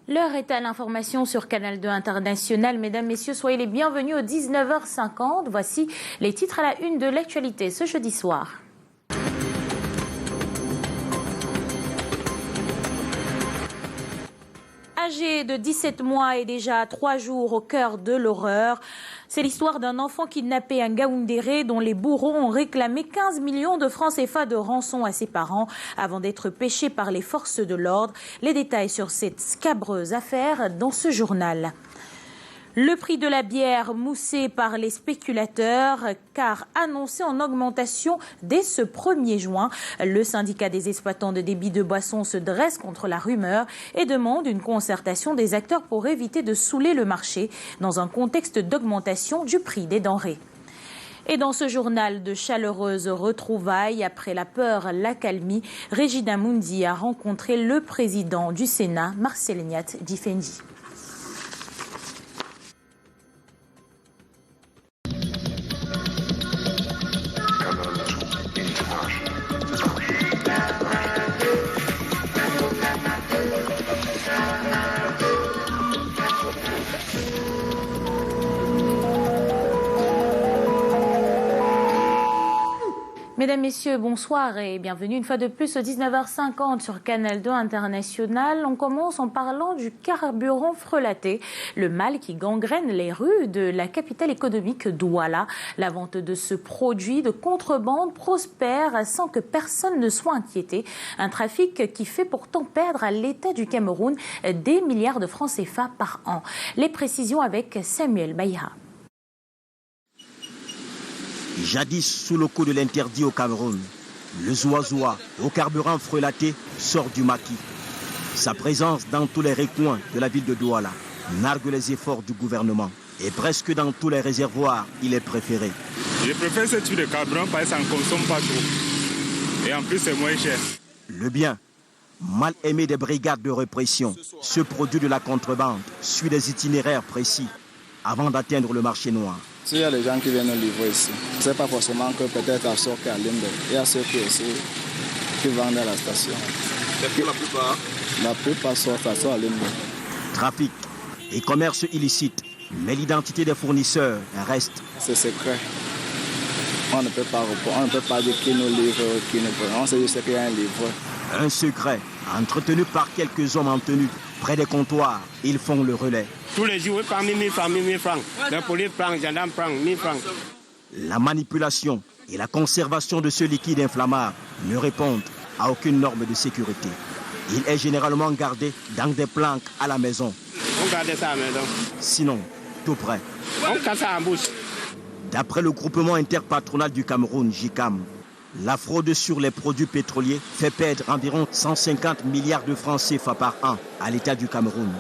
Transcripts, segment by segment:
L'heure est à l'information sur Canal 2 International. Mesdames, Messieurs, soyez les bienvenus au 19h50. Voici les titres à la une de l'actualité ce jeudi soir. Âgé de 17 mois et déjà 3 jours au cœur de l'horreur. C'est l'histoire d'un enfant kidnappé à Ngaoundéré dont les bourreaux ont réclamé 15 millions de francs CFA de rançon à ses parents avant d'être pêchés par les forces de l'ordre. Les détails sur cette scabreuse affaire dans ce journal. Le prix de la bière moussé par les spéculateurs, car annoncé en augmentation dès ce 1er juin. Le syndicat des exploitants de débit de boissons se dresse contre la rumeur et demande une concertation des acteurs pour éviter de saouler le marché dans un contexte d'augmentation du prix des denrées. Et dans ce journal de chaleureuses retrouvailles, après la peur, l'accalmie, Régina Mundi a rencontré le président du Sénat, Marcel-Niat Difendi. Mesdames, Messieurs, bonsoir et bienvenue une fois de plus au 19h50 sur Canal 2 International. On commence en parlant du carburant frelaté, le mal qui gangrène les rues de la capitale économique Douala. La vente de ce produit de contrebande prospère sans que personne ne soit inquiété. Un trafic qui fait pourtant perdre à l'État du Cameroun des milliards de francs CFA par an. Les précisions avec Samuel Baïha. Jadis sous le coup de l'interdit au Cameroun, le Zouazoua, au carburant frelaté, sort du maquis. Sa présence dans tous les recoins de la ville de Douala nargue les efforts du gouvernement. Et presque dans tous les réservoirs, il est préféré. Je préfère ce type de carburant parce que ça ne consomme pas trop. Et en plus, c'est moins cher. Le bien, mal aimé des brigades de répression, ce produit de la contrebande suit des itinéraires précis avant d'atteindre le marché noir. S'il y a des gens qui viennent nous livrer ici, ce n'est pas forcément que peut-être à Sorque et à Limbe. Il y a ceux qui vendent à la station. C'est pour la plupart? La plupart sortent à Limbe. Trafic et commerce illicite, mais l'identité des fournisseurs reste. C'est secret. On ne peut pas dire qui nous livre, qui nous prend. On sait juste qu'il y a un livreur. Un secret entretenu par quelques hommes en tenue. Près des comptoirs, ils font le relais. Tous les jours, ils prennent 1000 francs, 1000 francs. La police prend, les gendarmes prennent 1000 francs. La manipulation et la conservation de ce liquide inflammable ne répondent à aucune norme de sécurité. Il est généralement gardé dans des planques à la maison. On garde ça à la maison. Sinon, tout près. On casse ça en bouche. D'après le groupement interpatronal du Cameroun, JICAM, la fraude sur les produits pétroliers fait perdre environ 150 milliards de francs CFA par an à l'État du Cameroun.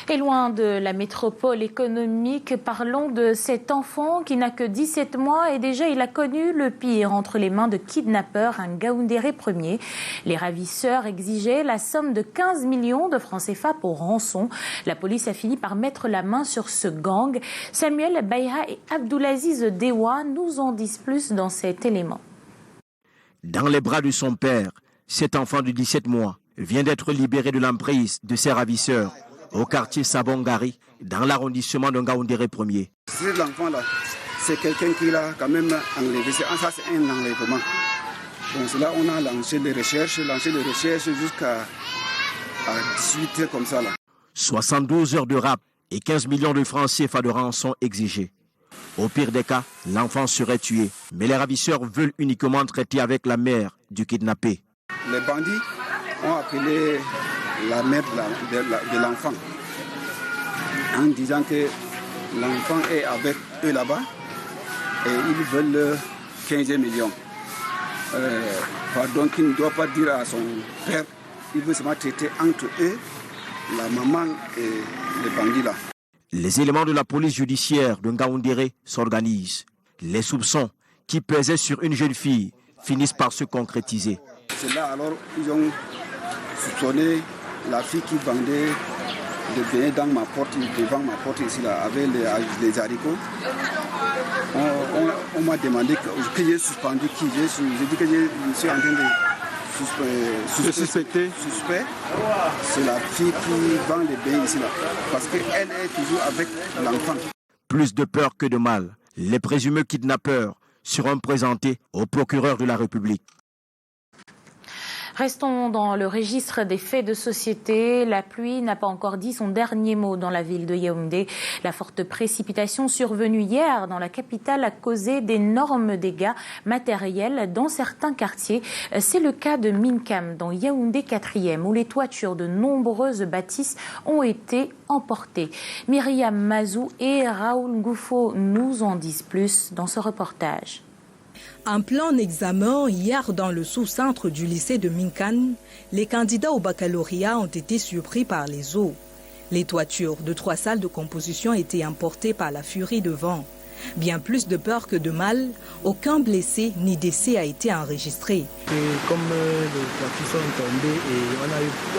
Et loin de la métropole économique, parlons de cet enfant qui n'a que 17 mois et déjà il a connu le pire entre les mains de kidnappeurs, un Ngaoundéré premier. Les ravisseurs exigeaient la somme de 15 millions de francs CFA pour rançon. La police a fini par mettre la main sur ce gang. Samuel Baïha et Abdoulaziz Dewa nous en disent plus dans cet élément. Dans les bras de son père, cet enfant de 17 mois vient d'être libéré de l'emprise de ses ravisseurs au quartier Sabongari, dans l'arrondissement de Ngaoundéré premier. Cet enfant-là, c'est quelqu'un qui l'a quand même enlevé. Ça, c'est un enlèvement. Donc là, on a lancé des recherches jusqu'à 18 heures comme ça. Là. 72 heures de rap et 15 millions de francs CFA de rançon exigés. Au pire des cas, l'enfant serait tué. Mais les ravisseurs veulent uniquement traiter avec la mère du kidnappé. Les bandits ont appelé la mère de l'enfant en disant que l'enfant est avec eux là-bas et ils veulent 15 millions. Pardon, qu'il ne doit pas dire à son père, il veut seulement traiter entre eux, la maman et les bandits là. Les éléments de la police judiciaire de Ngaoundéré s'organisent. Les soupçons qui pesaient sur une jeune fille finissent par se concrétiser. C'est là alors ils ont soupçonné la fille qui vendait des beignets dans ma porte, devant ma porte ici, là, avec les haricots. On m'a demandé que j'ai suspendu qui j'ai dit que je suis en train de suspect, c'est la fille qui vend les biens ici là, parce qu'elle est toujours avec l'enfant. Plus de peur que de mal, les présumés kidnappeurs seront présentés au procureur de la République. Restons dans le registre des faits de société. La pluie n'a pas encore dit son dernier mot dans la ville de Yaoundé. La forte précipitation survenue hier dans la capitale a causé d'énormes dégâts matériels dans certains quartiers. C'est le cas de Minkam, dans Yaoundé 4e, où les toitures de nombreuses bâtisses ont été emportées. Myriam Mazou et Raoul Ngoufo nous en disent plus dans ce reportage. En plein examen, hier dans le sous-centre du lycée de Minkan, les candidats au baccalauréat ont été surpris par les eaux. Les toitures de 3 salles de composition étaient emportées par la furie de vent. Bien plus de peur que de mal, aucun blessé ni décès a été enregistré. Et comme les toitures sont tombées, et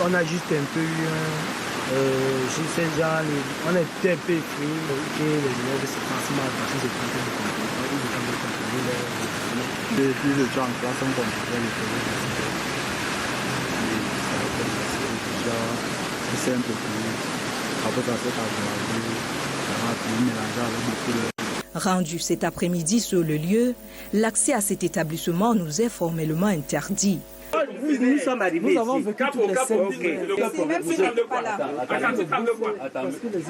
on a juste un peu eu on a été un peu effrayés que les élèves se passent mal parce que c'est en train de contrôler. Depuis le temps en classe, on contrôle les problèmes. C'est un peu plus. Après, ça fait Rendu cet après-midi sur le lieu, l'accès à cet établissement nous est formellement interdit. Nous sommes arrivés nous avons ici. vécu toutes les scènes. Même si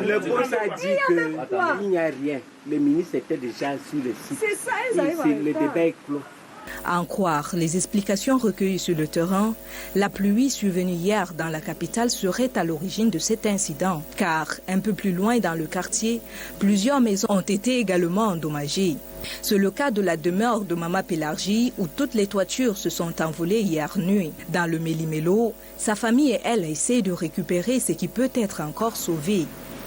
le boss a dit qu'il n'y a rien. Le ministre était déjà sur le site. C'est ça, ils arrivent. Le débat est clos. À en croire les explications recueillies sur le terrain, la pluie survenue hier dans la capitale serait à l'origine de cet incident. Car un peu plus loin dans le quartier, plusieurs maisons ont été également endommagées. C'est le cas de la demeure de Mama Pélargie où toutes les toitures se sont envolées hier nuit. Dans le Méli-Mélo, sa famille et elle essaient de récupérer ce qui peut être encore sauvé.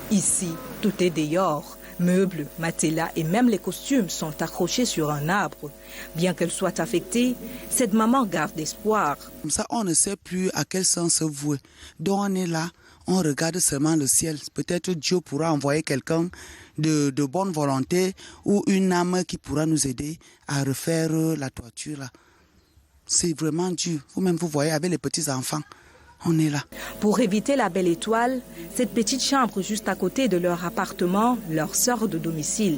Ici, tout est dehors. Meubles, matelas et même les costumes sont accrochés sur un arbre. Bien qu'elle soit affectée, cette maman garde espoir. Comme ça, on ne sait plus à quel sens se vouer. Donc on est là, on regarde seulement le ciel. Peut-être Dieu pourra envoyer quelqu'un de bonne volonté ou une âme qui pourra nous aider à refaire la toiture là. C'est vraiment dur. Vous-même, vous voyez, avec les petits-enfants. On est là. Pour éviter la belle étoile, cette petite chambre juste à côté de leur appartement leur sort de domicile.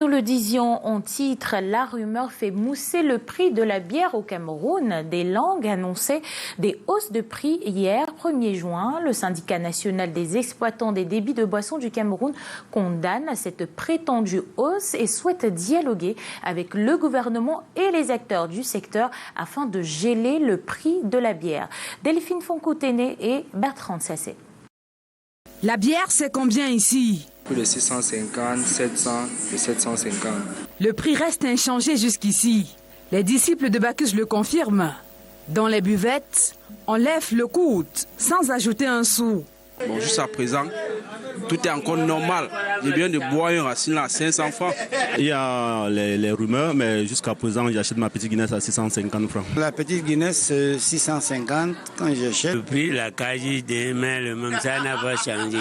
Nous le disions en titre, la rumeur fait mousser le prix de la bière au Cameroun. Des langues annonçaient des hausses de prix hier, 1er juin. Le syndicat national des exploitants des débits de boissons du Cameroun condamne cette prétendue hausse et souhaite dialoguer avec le gouvernement et les acteurs du secteur afin de geler le prix de la bière. Delphine Fonkoutene et Bertrand Sassé. La bière, c'est combien ici? Plus de 650, 700 et 750. Le prix reste inchangé jusqu'ici. Les disciples de Bacchus le confirment. Dans les buvettes, on lève le coude sans ajouter un sou. Bon, jusqu'à présent, tout est encore normal. J'ai bien de boire un racine à 500 francs. Il y a les rumeurs, mais jusqu'à présent, j'achète ma petite Guinness à 650 francs. La petite Guinness, 650 quand j'achète. Le prix, la cage demain, le même, ça n'a pas changé.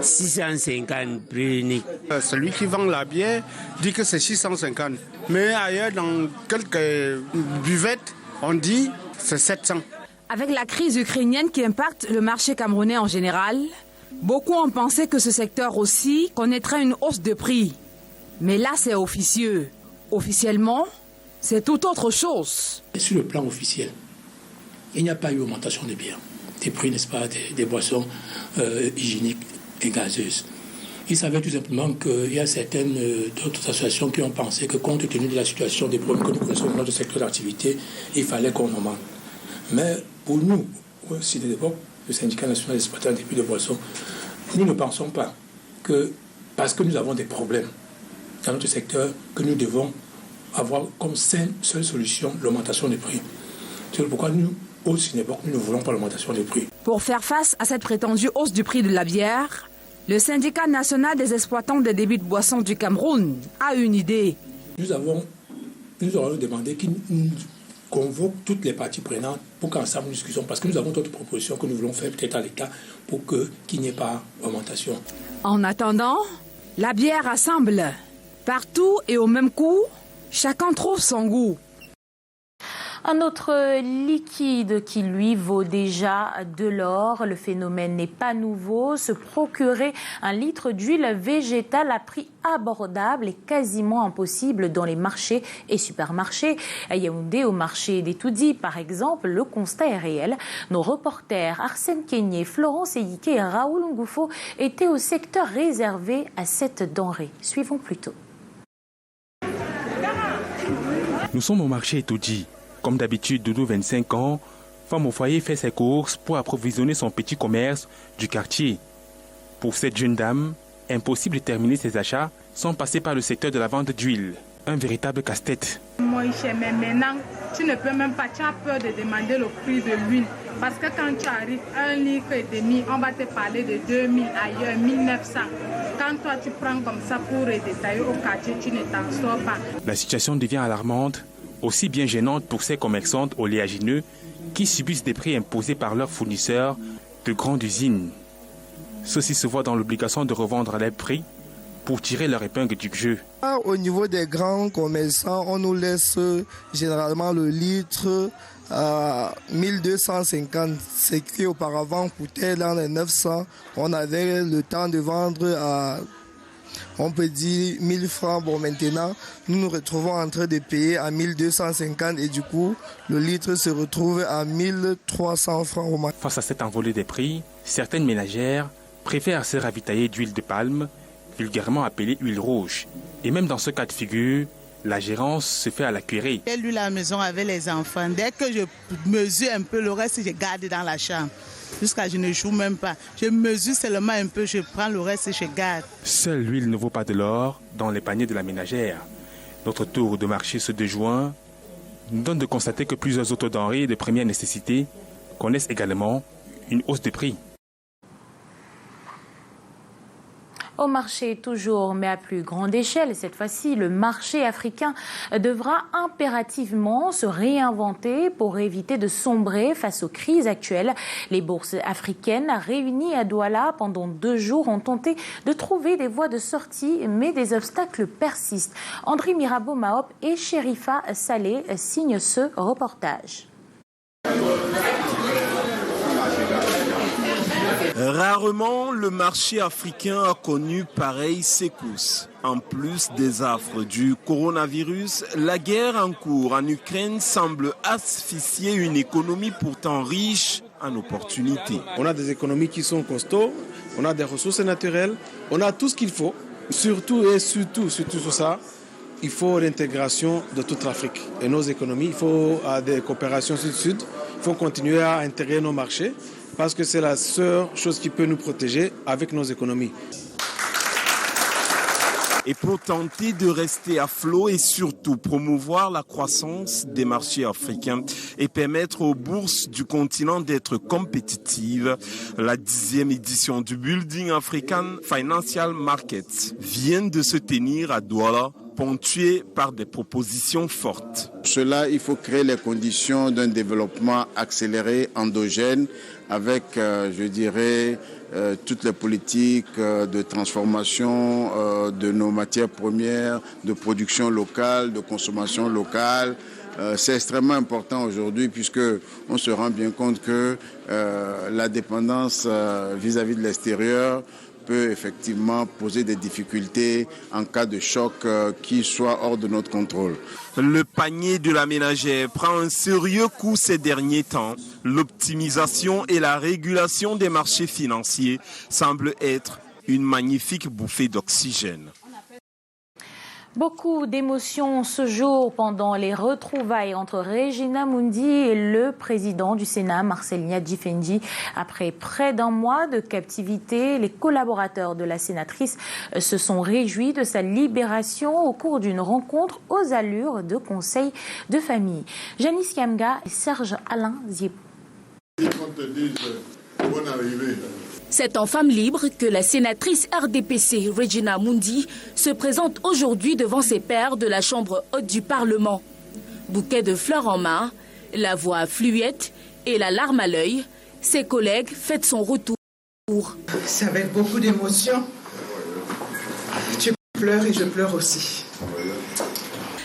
650 prix unique. Celui qui vend la bière dit que c'est 650. Mais ailleurs, dans quelques buvettes, on dit c'est 700. Avec la crise ukrainienne qui impacte le marché camerounais en général, beaucoup ont pensé que ce secteur aussi connaîtrait une hausse de prix. Mais là, c'est officieux. Officiellement, c'est tout autre chose. Et sur le plan officiel, il n'y a pas eu augmentation des bières, des prix, n'est-ce pas, des boissons hygiéniques et gazeuses. Il savait tout simplement qu'il y a certaines d'autres associations qui ont pensé que compte tenu de la situation des problèmes que nous connaissons dans notre secteur d'activité, il fallait qu'on augmente. Mais pour nous, aussi de l'époque, le syndicat national des exploitants des débits de boissons, nous ne pensons pas que, parce que nous avons des problèmes dans notre secteur, que nous devons avoir comme seule solution l'augmentation des prix. C'est pourquoi nous, au Cinéboc, nous ne voulons pas l'augmentation des prix. Pour faire face à cette prétendue hausse du prix de la bière, le syndicat national des exploitants des débits de boissons du Cameroun a une idée. Nous aurons demandé qu'ils convoquent toutes les parties prenantes pour qu'ensemble nous discutions, parce que nous avons d'autres propositions que nous voulons faire peut-être à l'État pour qu'il n'y ait pas d'augmentation. En attendant, la bière rassemble. Partout et au même coup, chacun trouve son goût. Un autre liquide qui, lui, vaut déjà de l'or. Le phénomène n'est pas nouveau. Se procurer un litre d'huile végétale à prix abordable est quasiment impossible dans les marchés et supermarchés. À Yaoundé, au marché des Toudis, par exemple, le constat est réel. Nos reporters Arsène Kenyé, Florence Eyike et Raoul Ngoufo étaient au secteur réservé à cette denrée. Suivons plutôt. Nous sommes au marché Toudi. Comme d'habitude, Doudou, 25 ans, femme au foyer, fait ses courses pour approvisionner son petit commerce du quartier. Pour cette jeune dame, impossible de terminer ses achats sans passer par le secteur de la vente d'huile. Un véritable casse-tête. Moi, mais maintenant, tu ne peux même pas, tu as peur de demander le prix de l'huile. Parce que quand tu arrives, 1,5 litre, on va te parler de 2000 ailleurs, 1900. Quand toi, tu prends comme ça pour détailler au quartier, tu ne t'en sors pas. La situation devient alarmante, aussi bien gênante pour ces commerçantes oléagineux qui subissent des prix imposés par leurs fournisseurs de grandes usines. Ceux-ci se voient dans l'obligation de revendre à leur prix pour tirer leur épingle du jeu. Au niveau des grands commerçants, on nous laisse généralement le litre à 1250, ce qui auparavant coûtait dans les 900. On avait le temps de vendre à, on peut dire, 1000 francs. Bon, maintenant, nous nous retrouvons en train de payer à 1250 et du coup, le litre se retrouve à 1300 francs au max. Face à cette envolée des prix, certaines ménagères préfèrent se ravitailler d'huile de palme, vulgairement appelée huile rouge. Et même dans ce cas de figure, la gérance se fait à la cuirée. J'ai lu la maison avec les enfants. Dès que je mesure un peu, le reste, je garde dans la chambre. Jusqu'à je ne joue même pas. Je mesure seulement un peu, je prends le reste et je garde. Seule l'huile ne vaut pas de l'or dans les paniers de la ménagère. Notre tour de marché ce 2 juin nous donne de constater que plusieurs autres denrées de première nécessité connaissent également une hausse de prix. Au marché toujours, mais à plus grande échelle, cette fois-ci, le marché africain devra impérativement se réinventer pour éviter de sombrer face aux crises actuelles. Les bourses africaines réunies à Douala pendant 2 jours ont tenté de trouver des voies de sortie, mais des obstacles persistent. André Mirabeau-Maop et Sherifa Saleh signent ce reportage. Rarement, le marché africain a connu pareille secousse. En plus des affres du coronavirus, la guerre en cours en Ukraine semble asphyxier une économie pourtant riche en opportunités. On a des économies qui sont costauds, on a des ressources naturelles, on a tout ce qu'il faut. Surtout tout ça, il faut l'intégration de toute l'Afrique et nos économies. Il faut des coopérations sud-sud, il faut continuer à intégrer nos marchés. Parce que c'est la seule chose qui peut nous protéger avec nos économies. Et pour tenter de rester à flot et surtout promouvoir la croissance des marchés africains et permettre aux bourses du continent d'être compétitives, la 10e édition du Building African Financial Markets vient de se tenir à Douala, ponctuée par des propositions fortes. Pour cela, il faut créer les conditions d'un développement accéléré, endogène, avec, je dirais, toutes les politiques de transformation de nos matières premières, de production locale, de consommation locale. C'est extrêmement important aujourd'hui puisque on se rend bien compte que la dépendance vis-à-vis de l'extérieur peut effectivement poser des difficultés en cas de choc qui soit hors de notre contrôle. Le panier de la ménagère prend un sérieux coup ces derniers temps. L'optimisation et la régulation des marchés financiers semblent être une magnifique bouffée d'oxygène. Beaucoup d'émotions ce jour pendant les retrouvailles entre Regina Mundi et le président du Sénat, Marcel Nyadji-Fendi. Après près d'1 mois de captivité, les collaborateurs de la sénatrice se sont réjouis de sa libération au cours d'une rencontre aux allures de conseil de famille. Janice Kiamga et Serge Alain Ziebou. C'est en femme libre que la sénatrice RDPC Regina Mundi se présente aujourd'hui devant ses pairs de la Chambre haute du Parlement. Bouquet de fleurs en main, la voix fluette et la larme à l'œil, ses collègues fêtent son retour. C'est avec beaucoup d'émotion. Tu pleures et je pleure aussi.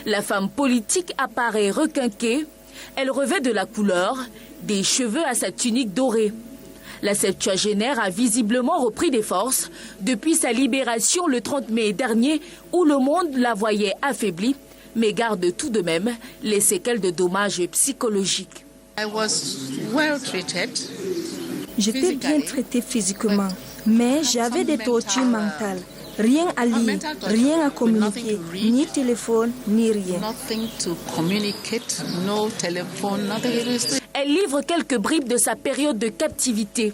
La femme politique apparaît requinquée Elle revêt de la couleur, des cheveux à sa tunique dorée. La septuagénaire a visiblement repris des forces depuis sa libération le 30 mai dernier où le monde la voyait affaiblie, mais garde tout de même les séquelles de dommages psychologiques. J'étais bien traitée physiquement, mais j'avais des tortures mentales. Rien à lire, rien à communiquer, ni téléphone, ni rien. Elle livre quelques bribes de sa période de captivité.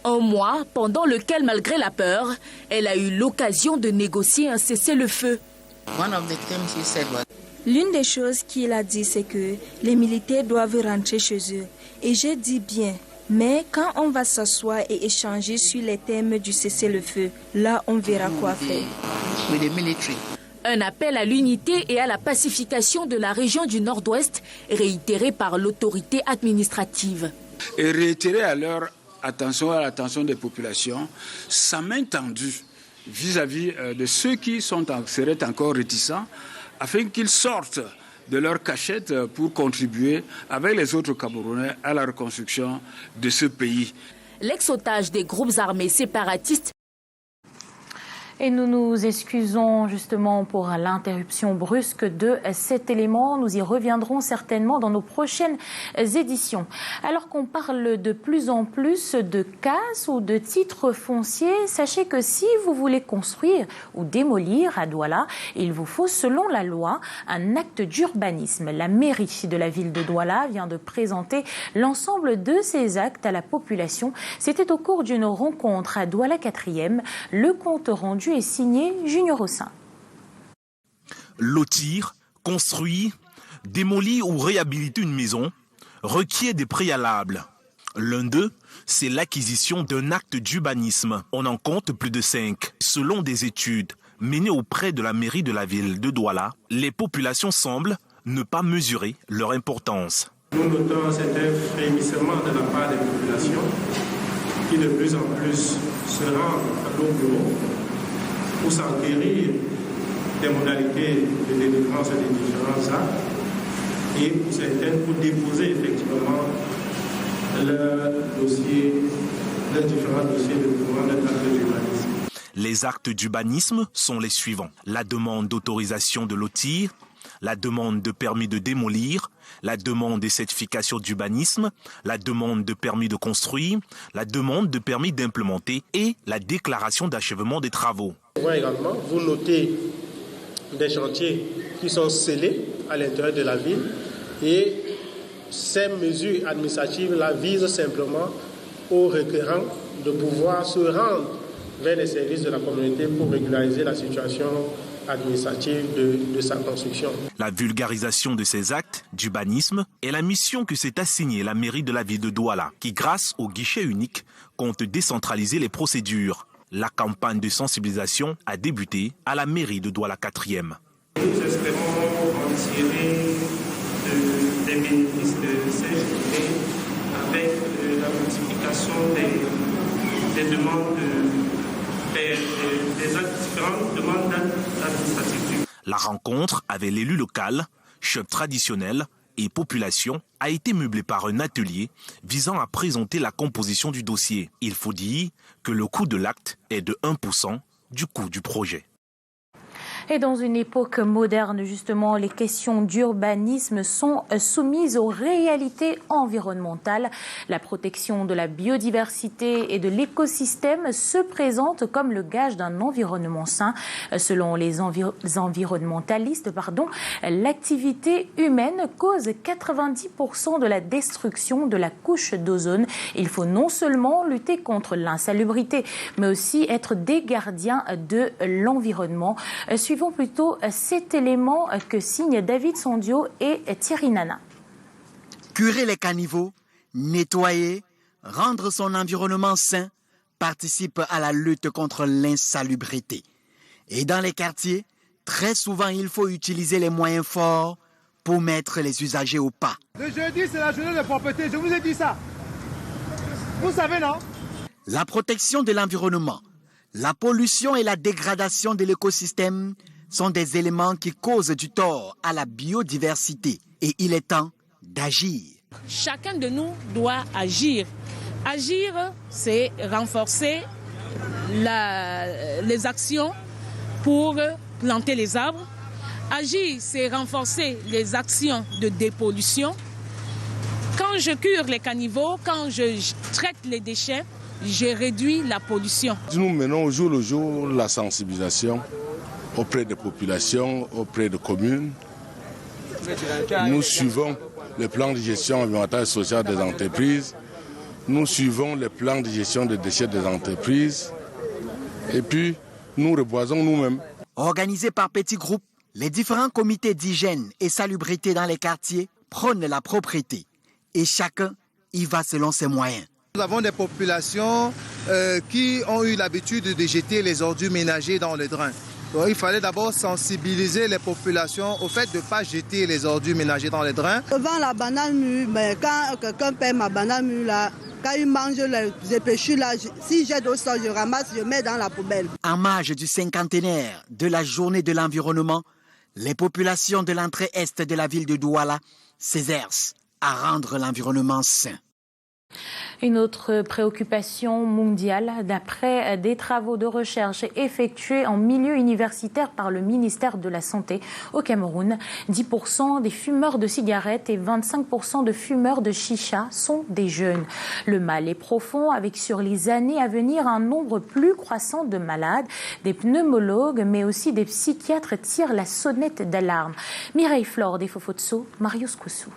Un mois pendant lequel, malgré la peur, elle a eu l'occasion de négocier un cessez-le-feu. L'une des choses qu'il a dit, c'est que les militaires doivent rentrer chez eux. Et j'ai dit bien. Mais quand on va s'asseoir et échanger sur les thèmes du cessez-le-feu, là on verra quoi faire. Un appel à l'unité et à la pacification de la région du Nord-Ouest, réitéré par l'autorité administrative. Et réitérer à leur attention, à l'attention des populations, sa main tendue vis-à-vis de ceux qui seraient encore réticents, afin qu'ils sortent de leur cachette pour contribuer avec les autres Camerounais à la reconstruction de ce pays. L'ex-otage des groupes armés séparatistes. Et nous nous excusons justement pour l'interruption brusque de cet élément. Nous y reviendrons certainement dans nos prochaines éditions. Alors qu'on parle de plus en plus de cases ou de titres fonciers, sachez que si vous voulez construire ou démolir à Douala, il vous faut, selon la loi, un acte d'urbanisme. La mairie de la ville de Douala vient de présenter l'ensemble de ces actes à la population. C'était au cours d'une rencontre à Douala 4e. Le compte rendu est signé Junior Ossin. Lotir, construire, démolir ou réhabiliter une maison requiert des préalables. L'un d'eux, c'est l'acquisition d'un acte d'urbanisme. On en compte plus de 5. Selon des études menées auprès de la mairie de la ville de Douala, les populations semblent ne pas mesurer leur importance. Nous notons un certain frémissement de la part des populations qui de plus en plus se rendent à nos bureaux pour s'enquérir des modalités de délivrance des différents actes et pour certaines pour déposer effectivement leurs différents dossiers de demande d'acte d'urbanisme. Les actes d'urbanisme sont les suivants. La demande d'autorisation de lotir, la demande de permis de démolir, la demande de certification d'urbanisme, la demande de permis de construire, la demande de permis d'implémenter et la déclaration d'achèvement des travaux. Également, vous notez des chantiers qui sont scellés à l'intérieur de la ville et ces mesures administratives-là visent simplement aux requérants de pouvoir se rendre vers les services de la communauté pour régulariser la situation administrative de sa construction. La vulgarisation de ces actes d'urbanisme est la mission que s'est assignée la mairie de la ville de Douala, qui grâce au guichet unique compte décentraliser les procédures. La campagne de sensibilisation a débuté à la mairie de Douala 4e. Nous espérons en tirer des bénéfices de ces journées avec la multiplication des demandes des différentes demandes administratives. La rencontre avec l'élu local, chef traditionnel et population a été meublée par un atelier visant à présenter la composition du dossier. Il faut dire que le coût de l'acte est de 1% du coût du projet. Et dans une époque moderne, justement, les questions d'urbanisme sont soumises aux réalités environnementales. La protection de la biodiversité et de l'écosystème se présente comme le gage d'un environnement sain. Selon les environnementalistes, l'activité humaine cause 90% de la destruction de la couche d'ozone. Il faut non seulement lutter contre l'insalubrité, mais aussi être des gardiens de l'environnement. Suivons plutôt cet élément que signent David Sondio et Thierry Nana. Curer les caniveaux, nettoyer, rendre son environnement sain participe à la lutte contre l'insalubrité. Et dans les quartiers, très souvent, il faut utiliser les moyens forts pour mettre les usagers au pas. Le jeudi, c'est la journée de propreté, je vous ai dit ça. Vous savez, non? La protection de l'environnement, la pollution et la dégradation de l'écosystème sont des éléments qui causent du tort à la biodiversité. Et il est temps d'agir. Chacun de nous doit agir. Agir, c'est renforcer les actions pour planter les arbres. Agir, c'est renforcer les actions de dépollution. Quand je cure les caniveaux, quand je traite les déchets, je réduis la pollution. Nous menons au jour le jour la sensibilisation auprès des populations, auprès des communes. Nous suivons le plan de gestion environnementale et sociale des entreprises. Nous suivons les plans de gestion des déchets des entreprises. Et puis, nous reboisons nous-mêmes. Organisés par petits groupes, les différents comités d'hygiène et salubrité dans les quartiers prônent la propreté. Et chacun y va selon ses moyens. Nous avons des populations qui ont eu l'habitude de jeter les ordures ménagères dans les drains. Donc, il fallait d'abord sensibiliser les populations au fait de ne pas jeter les ordures ménagères dans les drains. Devant la banane mûre, quand quelqu'un perd ma banane mûre, là, quand il mange les épluchures, là, si j'ai au sol, je ramasse, je mets dans la poubelle. En marge du cinquantenaire de la journée de l'environnement, les populations de l'entrée est de la ville de Douala s'exercent à rendre l'environnement sain. Une autre préoccupation mondiale, d'après des travaux de recherche effectués en milieu universitaire par le ministère de la Santé au Cameroun, 10% des fumeurs de cigarettes et 25% de fumeurs de chicha sont des jeunes. Le mal est profond avec sur les années à venir un nombre plus croissant de malades. Des pneumologues mais aussi des psychiatres tirent la sonnette d'alarme. Mireille Flore des Fofotso, Marius Koussou.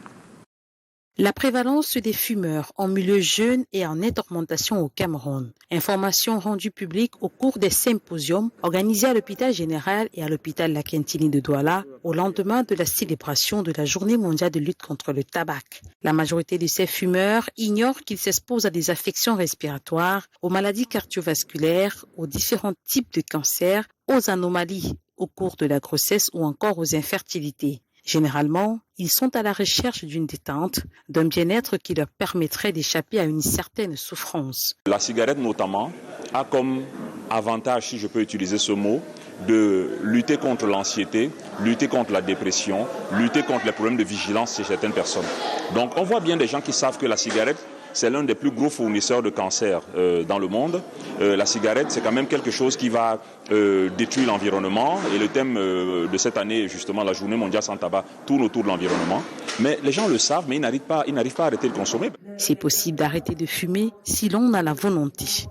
La prévalence des fumeurs en milieu jeune est en nette augmentation au Cameroun. Information rendue publique au cours des symposiums organisés à l'hôpital général et à l'hôpital La Quintini de Douala au lendemain de la célébration de la Journée mondiale de lutte contre le tabac. La majorité de ces fumeurs ignorent qu'ils s'exposent à des affections respiratoires, aux maladies cardiovasculaires, aux différents types de cancers, aux anomalies au cours de la grossesse ou encore aux infertilités. Généralement, ils sont à la recherche d'une détente, d'un bien-être qui leur permettrait d'échapper à une certaine souffrance. La cigarette notamment a comme avantage, si je peux utiliser ce mot, de lutter contre l'anxiété, lutter contre la dépression, lutter contre les problèmes de vigilance chez certaines personnes. Donc on voit bien des gens qui savent que la cigarette, c'est l'un des plus gros fournisseurs de cancer dans le monde. La cigarette, c'est quand même quelque chose qui va détruire l'environnement. Et le thème de cette année, justement, la journée mondiale sans tabac, tourne autour de l'environnement. Mais les gens le savent, mais ils n'arrivent pas à arrêter de consommer. C'est possible d'arrêter de fumer si l'on a la volonté.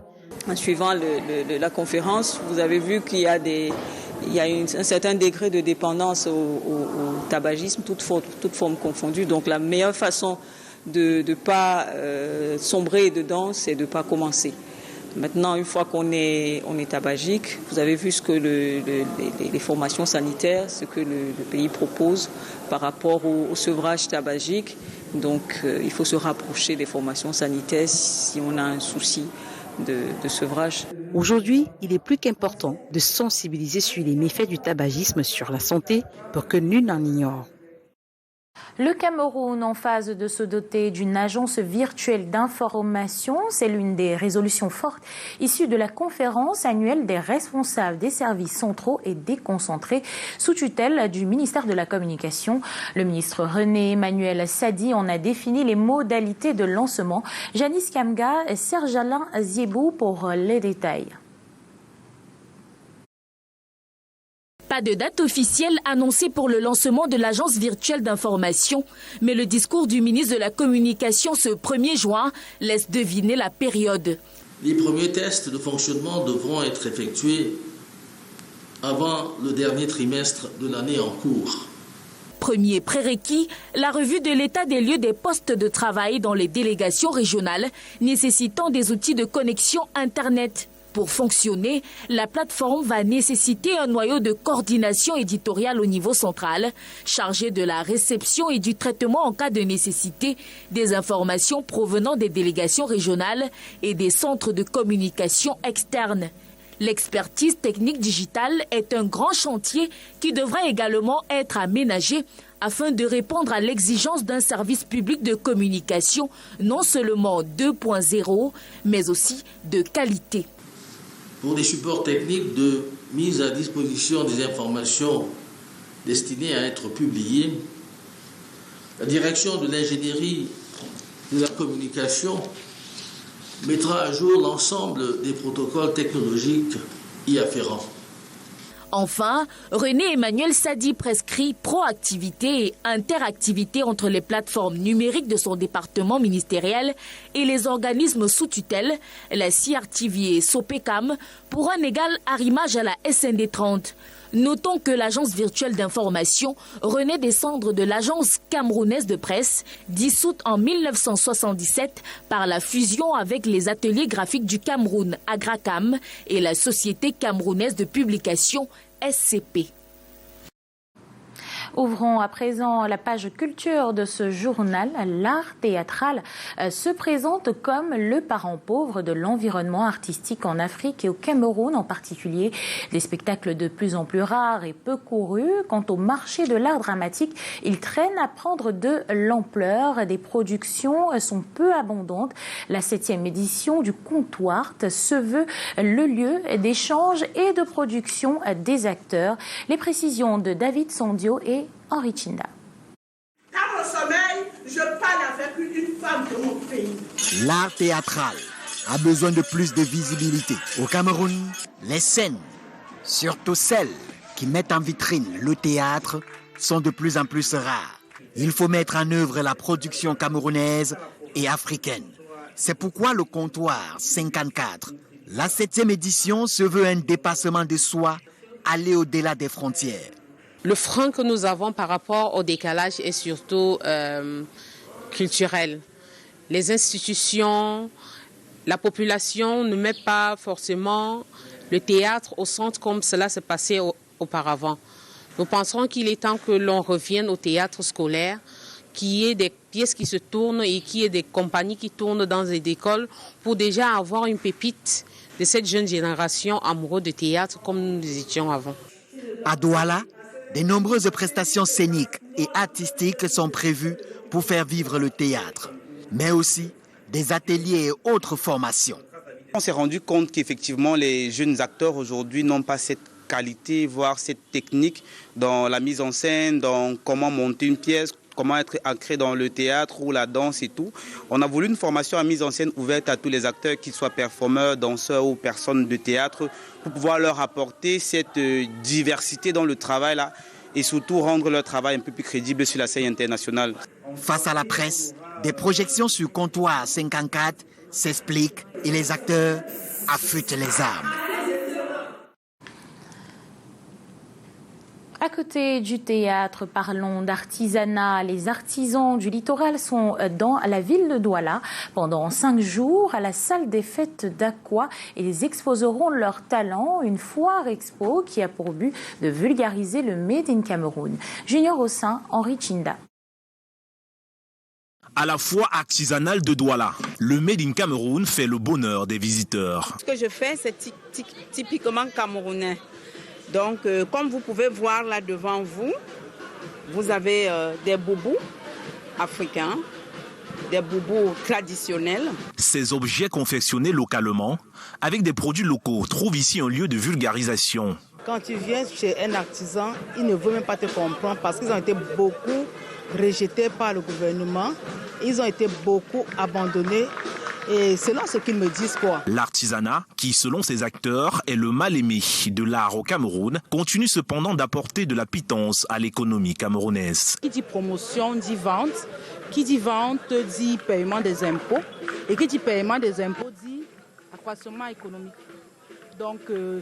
En suivant la conférence, vous avez vu qu'il y a un certain degré de dépendance au tabagisme, toute forme confondue. Donc la meilleure façon de ne pas sombrer dedans, c'est de ne pas commencer. Maintenant, une fois qu'on est tabagique, vous avez vu ce que les formations sanitaires, ce que le pays propose par rapport au sevrage tabagique. Donc, il faut se rapprocher des formations sanitaires si on a un souci de sevrage. Aujourd'hui, il est plus qu'important de sensibiliser sur les méfaits du tabagisme sur la santé pour que nul n'en ignore. Le Cameroun en phase de se doter d'une agence virtuelle d'information, c'est l'une des résolutions fortes issues de la conférence annuelle des responsables des services centraux et déconcentrés sous tutelle du ministère de la Communication. Le ministre René Emmanuel Sadi en a défini les modalités de lancement. Janice Kamga et Serge Alain Ziebou pour les détails. Pas de date officielle annoncée pour le lancement de l'agence virtuelle d'information, mais le discours du ministre de la Communication ce 1er juin laisse deviner la période. Les premiers tests de fonctionnement devront être effectués avant le dernier trimestre de l'année en cours. Premier prérequis, la revue de l'état des lieux des postes de travail dans les délégations régionales nécessitant des outils de connexion Internet. Pour fonctionner, la plateforme va nécessiter un noyau de coordination éditoriale au niveau central, chargé de la réception et du traitement en cas de nécessité des informations provenant des délégations régionales et des centres de communication externes. L'expertise technique digitale est un grand chantier qui devra également être aménagé afin de répondre à l'exigence d'un service public de communication non seulement 2.0, mais aussi de qualité. Pour des supports techniques de mise à disposition des informations destinées à être publiées, La direction de l'ingénierie de la communication mettra à jour l'ensemble des protocoles technologiques y afférents. Enfin, René Emmanuel Sadi prescrit proactivité et interactivité entre les plateformes numériques de son département ministériel et les organismes sous tutelle, la CRTV et Sopecam, pour un égal arrimage à la SND 30. Notons que l'agence virtuelle d'information renaît des cendres de l'agence camerounaise de presse, dissoute en 1977 par la fusion avec les ateliers graphiques du Cameroun, Agracam, et la société camerounaise de publication, SCP. Ouvrons à présent la page culture de ce journal. L'art théâtral se présente comme le parent pauvre de l'environnement artistique en Afrique et au Cameroun en particulier. Des spectacles de plus en plus rares et peu courus. Quant au marché de l'art dramatique, il traîne à prendre de l'ampleur. Des productions sont peu abondantes. La 7e édition du Comptoir se veut le lieu d'échange et de production des acteurs. Les précisions de David Sandio et Henri Chinda. Dans mon sommeil, je parle avec une femme de mon pays. L'art théâtral a besoin de plus de visibilité. Au Cameroun, les scènes, surtout celles qui mettent en vitrine le théâtre, sont de plus en plus rares. Il faut mettre en œuvre la production camerounaise et africaine. C'est pourquoi le Comptoir 54, la 7e édition, se veut un dépassement de soi, aller au-delà des frontières. Le frein que nous avons par rapport au décalage est surtout culturel. Les institutions, la population ne met pas forcément le théâtre au centre comme cela s'est passé auparavant. Nous pensons qu'il est temps que l'on revienne au théâtre scolaire, qu'il y ait des pièces qui se tournent et qu'il y ait des compagnies qui tournent dans des écoles pour déjà avoir une pépite de cette jeune génération amoureuse de théâtre comme nous étions avant. À Douala, de nombreuses prestations scéniques et artistiques sont prévues pour faire vivre le théâtre, mais aussi des ateliers et autres formations. On s'est rendu compte qu'effectivement les jeunes acteurs aujourd'hui n'ont pas cette qualité, voire cette technique dans la mise en scène, dans comment monter une pièce, comment être ancré dans le théâtre ou la danse et tout. On a voulu une formation à mise en scène ouverte à tous les acteurs, qu'ils soient performeurs, danseurs ou personnes de théâtre, pour pouvoir leur apporter cette diversité dans le travail là et surtout rendre leur travail un peu plus crédible sur la scène internationale. Face à la presse, des projections sur Comptoir 54 s'expliquent et les acteurs affûtent les armes. À côté du théâtre, parlons d'artisanat. Les artisans du littoral sont dans la ville de Douala pendant 5 jours à la salle des fêtes d'Aqua et ils exposeront leurs talents. Une foire expo qui a pour but de vulgariser le Made in Cameroun. Junior Ossin, Henri Chinda. À la foire artisanale de Douala, le Made in Cameroun fait le bonheur des visiteurs. Ce que je fais, c'est typiquement camerounais. Donc, comme vous pouvez voir là devant vous, vous avez des boubous africains, des boubous traditionnels. Ces objets confectionnés localement, avec des produits locaux, trouvent ici un lieu de vulgarisation. Quand tu viens chez un artisan, il ne veut même pas te comprendre parce qu'ils ont été beaucoup rejetés par le gouvernement. Ils ont été beaucoup abandonnés. Et c'est là ce qu'ils me disent quoi. L'artisanat, qui selon ses acteurs est le mal-aimé de l'art au Cameroun, continue cependant d'apporter de la pitance à l'économie camerounaise. Qui dit promotion dit vente, qui dit vente dit paiement des impôts, et qui dit paiement des impôts dit accroissement économique. Donc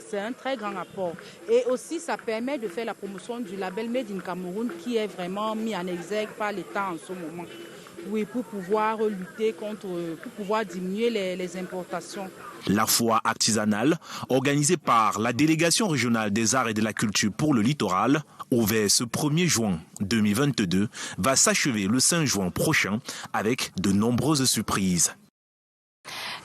c'est un très grand apport. Et aussi ça permet de faire la promotion du label Made in Cameroun qui est vraiment mis en exergue par l'État en ce moment. Oui, pour pouvoir lutter contre, pour pouvoir diminuer les importations. La foire artisanale, organisée par la délégation régionale des arts et de la culture pour le littoral, ouverte ce 1er juin 2022, va s'achever le 5 juin prochain avec de nombreuses surprises.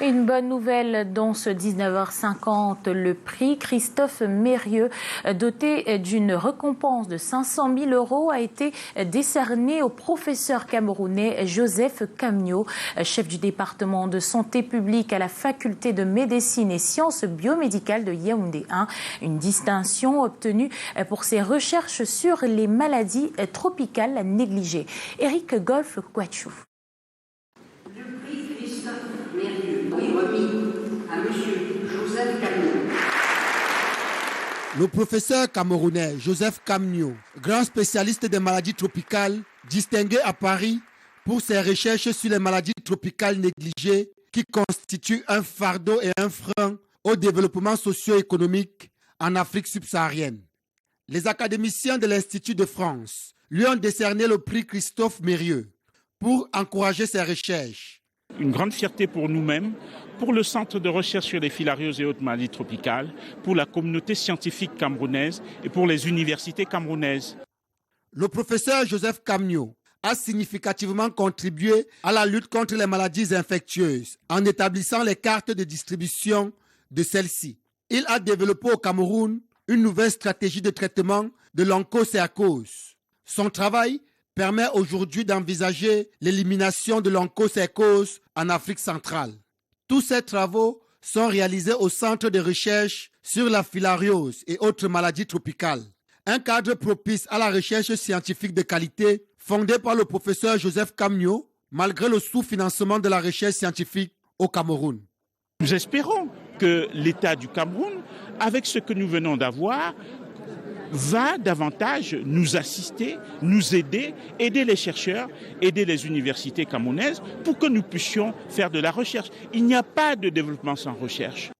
Une bonne nouvelle dans ce 19h50, le prix Christophe Mérieux, doté d'une récompense de 500 000 €, a été décerné au professeur camerounais Joseph Kamnio, chef du département de santé publique à la faculté de médecine et sciences biomédicales de Yaoundé 1. Une distinction obtenue pour ses recherches sur les maladies tropicales négligées. Eric Golf-Kouachou. Le professeur camerounais Joseph Kamnio, grand spécialiste des maladies tropicales, distingué à Paris pour ses recherches sur les maladies tropicales négligées qui constituent un fardeau et un frein au développement socio-économique en Afrique subsaharienne. Les académiciens de l'Institut de France lui ont décerné le prix Christophe Mérieux pour encourager ses recherches. Une grande fierté pour nous-mêmes, pour le Centre de recherche sur les filarioses et autres maladies tropicales, pour la communauté scientifique camerounaise et pour les universités camerounaises. Le professeur Joseph Kamnio a significativement contribué à la lutte contre les maladies infectieuses en établissant les cartes de distribution de celles-ci. Il a développé au Cameroun une nouvelle stratégie de traitement de l'onchocercose. Son travail permet aujourd'hui d'envisager l'élimination de l'onchocercose en Afrique centrale. Tous ces travaux sont réalisés au Centre de recherche sur la filariose et autres maladies tropicales. Un cadre propice à la recherche scientifique de qualité fondé par le professeur Joseph Kamnio, malgré le sous-financement de la recherche scientifique au Cameroun. Nous espérons que l'État du Cameroun, avec ce que nous venons d'avoir, va davantage nous assister, nous aider les chercheurs, aider les universités camerounaises pour que nous puissions faire de la recherche. Il n'y a pas de développement sans recherche.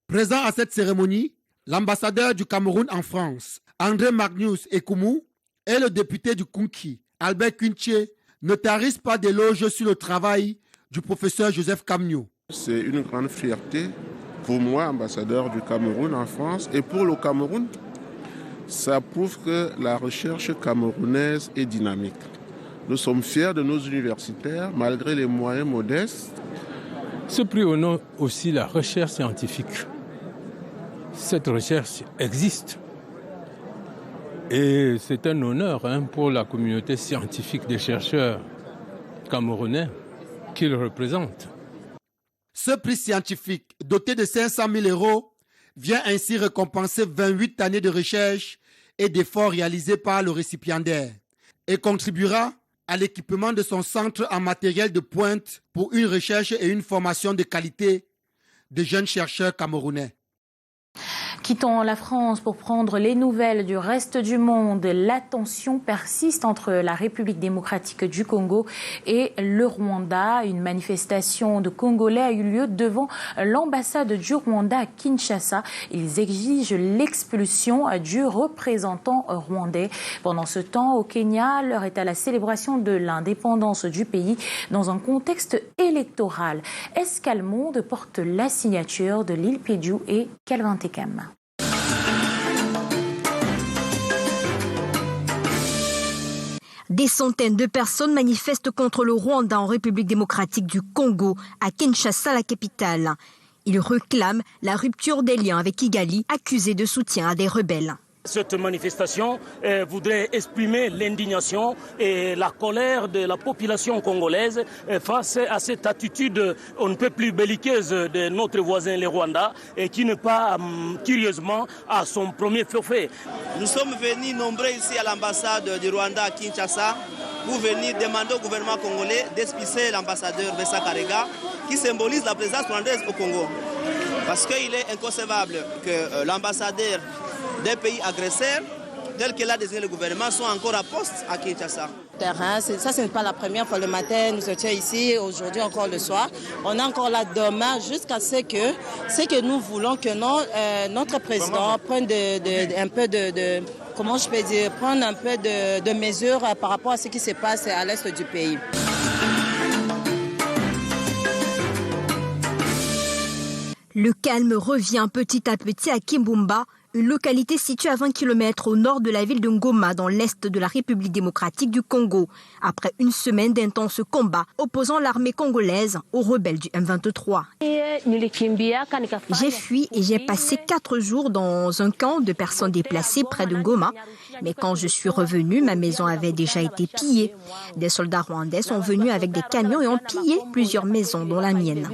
Présent à cette cérémonie, l'ambassadeur du Cameroun en France, André Magnus Ekoumou, et le député du Kunki, Albert Kunche, ne tarissent pas d'éloges sur le travail du professeur Joseph Kamnio. C'est une grande fierté pour moi, ambassadeur du Cameroun en France, et pour le Cameroun. Ça prouve que la recherche camerounaise est dynamique. Nous sommes fiers de nos universitaires, malgré les moyens modestes. Ce prix honore aussi la recherche scientifique. Cette recherche existe. Et c'est un honneur pour la communauté scientifique des chercheurs camerounais qu'il représente. Ce prix scientifique, doté de 500 000 € vient ainsi récompenser 28 années de recherche et d'efforts réalisés par le récipiendaire et contribuera à l'équipement de son centre en matériel de pointe pour une recherche et une formation de qualité de jeunes chercheurs camerounais. Quittons la France pour prendre les nouvelles du reste du monde. La tension persiste entre la République démocratique du Congo et le Rwanda. Une manifestation de Congolais a eu lieu devant l'ambassade du Rwanda à Kinshasa. Ils exigent l'expulsion du représentant rwandais. Pendant ce temps, au Kenya, l'heure est à la célébration de l'indépendance du pays dans un contexte électoral. Escalmonde porte la signature de Lil Pédiou et Calvin Tekam. Des centaines de personnes manifestent contre le Rwanda en République démocratique du Congo, à Kinshasa, la capitale. Ils réclament la rupture des liens avec Kigali, accusé de soutien à des rebelles. Cette manifestation voudrait exprimer l'indignation et la colère de la population congolaise face à cette attitude on ne peut plus belliqueuse de notre voisin le Rwanda et qui n'est pas curieusement à son premier forfait. Nous sommes venus nombreux ici à l'ambassade du Rwanda à Kinshasa pour venir demander au gouvernement congolais d'expulser l'ambassadeur Vincent Karega qui symbolise la présence rwandaise au Congo. Parce qu'il est inconcevable que l'ambassadeur des pays agresseurs, tels que l'a désigné le gouvernement, sont encore à poste à Kinshasa. Ça, ce n'est pas la première fois le matin, nous étions ici, aujourd'hui encore le soir. On est encore là demain jusqu'à ce que nous voulons que notre président prenne un peu de mesures par rapport à ce qui se passe à l'est du pays. Le calme revient petit à petit à Kimbumba, une localité située à 20 km au nord de la ville de Ngoma, dans l'est de la République démocratique du Congo, après une semaine d'intenses combats opposant l'armée congolaise aux rebelles du M23. J'ai fui et j'ai passé 4 jours dans un camp de personnes déplacées près de Ngoma. Mais quand je suis revenu, ma maison avait déjà été pillée. Des soldats rwandais sont venus avec des camions et ont pillé plusieurs maisons, dont la mienne.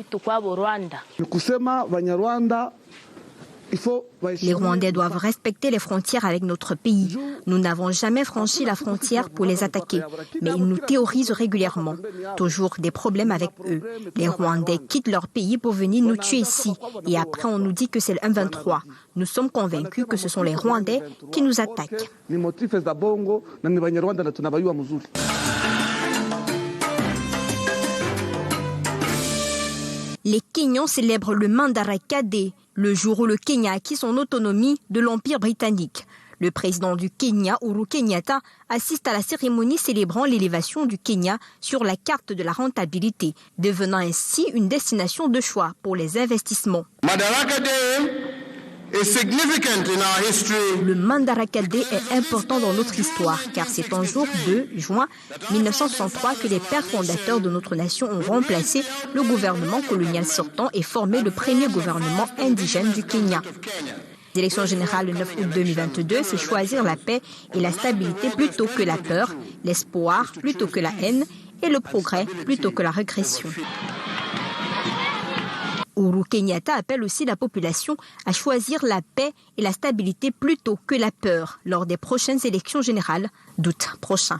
Les Rwandais doivent respecter les frontières avec notre pays. Nous n'avons jamais franchi la frontière pour les attaquer, mais ils nous théorisent régulièrement. Toujours des problèmes avec eux. Les Rwandais quittent leur pays pour venir nous tuer ici. Et après, on nous dit que c'est le M23. Nous sommes convaincus que ce sont les Rwandais qui nous attaquent. Les Kenyans célèbrent le Madaraka Day, le jour où le Kenya a acquis son autonomie de l'Empire britannique. Le président du Kenya, Uhuru Kenyatta, assiste à la cérémonie célébrant l'élévation du Kenya sur la carte de la rentabilité, devenant ainsi une destination de choix pour les investissements. Le Madaraka Day est important dans notre histoire car c'est en jour 2 juin 1963 que les pères fondateurs de notre nation ont remplacé le gouvernement colonial sortant et formé le premier gouvernement indigène du Kenya. Les élections générales le 9 août 2022, c'est choisir la paix et la stabilité plutôt que la peur, l'espoir plutôt que la haine et le progrès plutôt que la régression. Uhuru Kenyatta appelle aussi la population à choisir la paix et la stabilité plutôt que la peur lors des prochaines élections générales d'août prochain.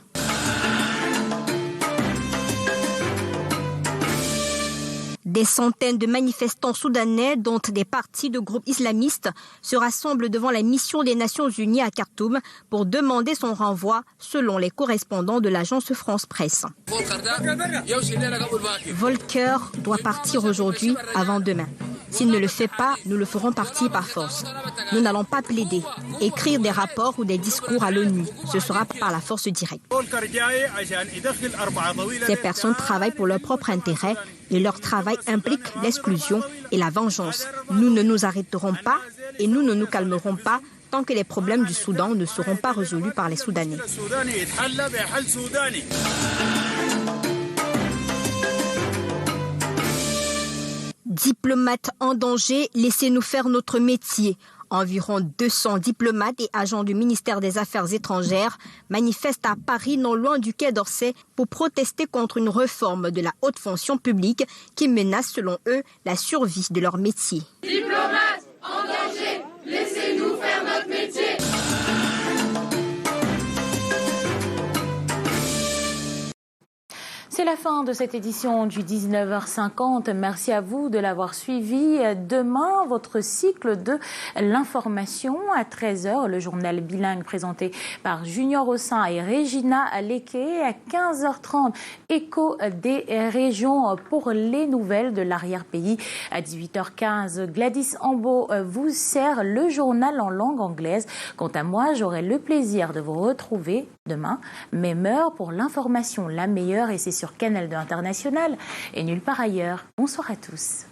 Des centaines de manifestants soudanais, dont des partis de groupes islamistes, se rassemblent devant la mission des Nations Unies à Khartoum pour demander son renvoi, selon les correspondants de l'agence France Presse. Volker doit partir aujourd'hui avant demain. S'il ne le fait pas, nous le ferons partir par force. Nous n'allons pas plaider, écrire des rapports ou des discours à l'ONU. Ce sera par la force directe. Ces personnes travaillent pour leur propre intérêt et leur travail implique l'exclusion et la vengeance. Nous ne nous arrêterons pas et nous ne nous calmerons pas tant que les problèmes du Soudan ne seront pas résolus par les Soudanais. Diplomates en danger, laissez-nous faire notre métier. Environ 200 diplomates et agents du ministère des Affaires étrangères manifestent à Paris, non loin du Quai d'Orsay, pour protester contre une réforme de la haute fonction publique qui menace, selon eux, la survie de leur métier. Diplomates en danger, laissez-nous faire notre métier. C'est la fin de cette édition du 19h50. Merci à vous de l'avoir suivi. Demain, votre cycle de l'information à 13h, le journal bilingue présenté par Junior Ossin et Regina Lequet. À 15h30, écho des régions pour les nouvelles de l'arrière-pays. À 18h15, Gladys Ambo vous sert le journal en langue anglaise. Quant à moi, j'aurai le plaisir de vous retrouver demain, même heure pour l'information la meilleure, et c'est sur Canal 2 International et nulle part ailleurs. Bonsoir à tous.